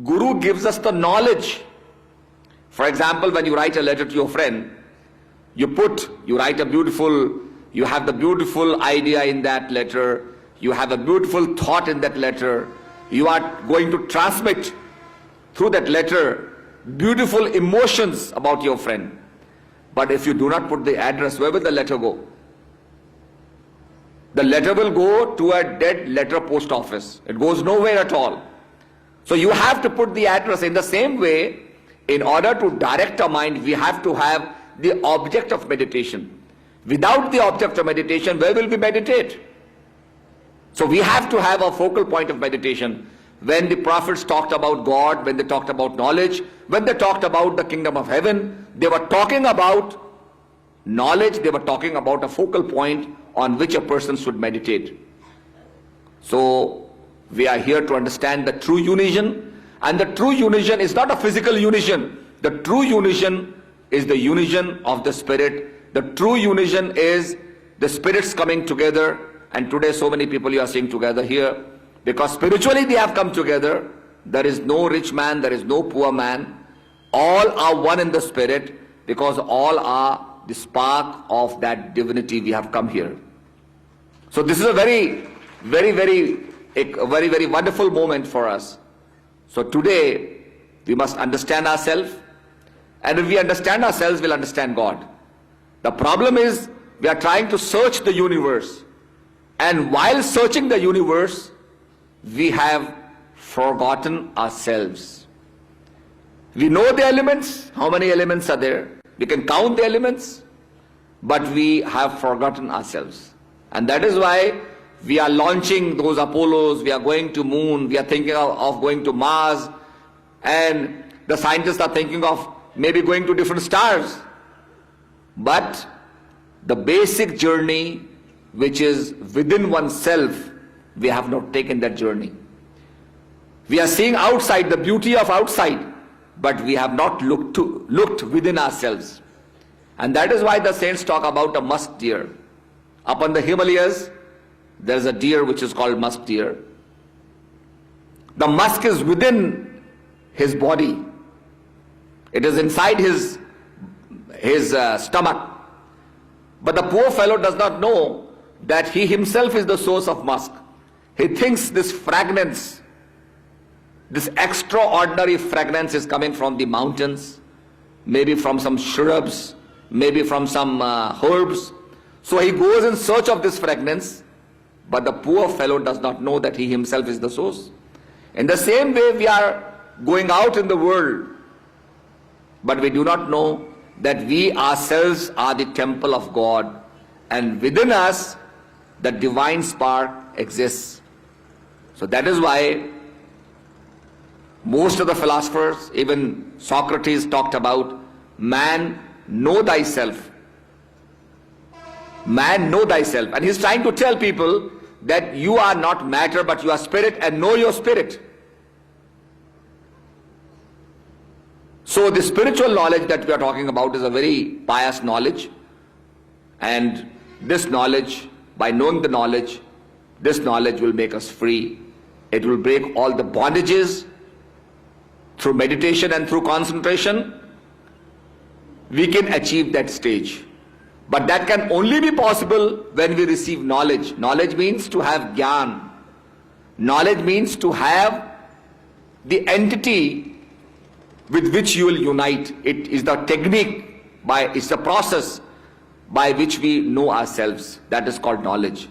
Guru gives us the knowledge. For example, when you write a letter to your friend, you have the beautiful idea in that letter, you have a beautiful thought in that letter, you are going to transmit through that letter beautiful emotions about your friend. But if you do not put the address, where will the letter go? The letter will go to a dead letter post office. It goes nowhere at all. So you have to put the address. In the same way, in order to direct our mind, we have to have the object of meditation. Without the object of meditation, where will we meditate? So we have to have a focal point of meditation. When the prophets talked about God, when they talked about knowledge, when they talked about the kingdom of heaven, they were talking about knowledge, they were talking about a focal point on which a person should meditate. So we are here to understand the true unison, and the true unison is not a physical unison. The true unison is the unison of the spirit. The true unison is the spirits coming together, and today so many people you are seeing together here, because spiritually they have come together. There is no rich man, there is no poor man. All are one in the spirit, because all are the spark of that divinity. We have come here. So this is a very wonderful moment for us. So today we must understand ourselves, and if we understand ourselves, we'll understand God. The problem is we are trying to search the universe, and while searching the universe, we have forgotten ourselves. We know the elements. How many elements are there? We can count the elements, but we have forgotten ourselves. And that is why we are launching those Apollos, we are going to moon, we are thinking of going to Mars, and the scientists are thinking of maybe going to different stars. But the basic journey, which is within oneself, we have not taken that journey. We are seeing outside, the beauty of outside, but we have not looked within ourselves. And that is why the saints talk about a musk deer. Upon the Himalayas, there is a deer which is called musk deer. The musk is within his body. It is inside his stomach. But the poor fellow does not know that he himself is the source of musk. He thinks this fragrance, this extraordinary fragrance is coming from the mountains, maybe from some shrubs, maybe from some herbs. So he goes in search of this fragrance, but the poor fellow does not know that he himself is the source. In the same way, we are going out in the world, but we do not know that we ourselves are the temple of God, and within us the divine spark exists. So that is why most of the philosophers, even Socrates, talked about man, know thyself. Man, know thyself. And he's trying to tell people that you are not matter, but you are spirit, and know your spirit. So the spiritual knowledge that we are talking about is a very pious knowledge. And this knowledge, by knowing the knowledge, this knowledge will make us free. It will break all the bondages. Through meditation and through concentration, we can achieve that stage. But that can only be possible when we receive knowledge. Knowledge means to have jnana. Knowledge means to have the entity with which you will unite. It is the technique, it's the process by which we know ourselves. That is called knowledge.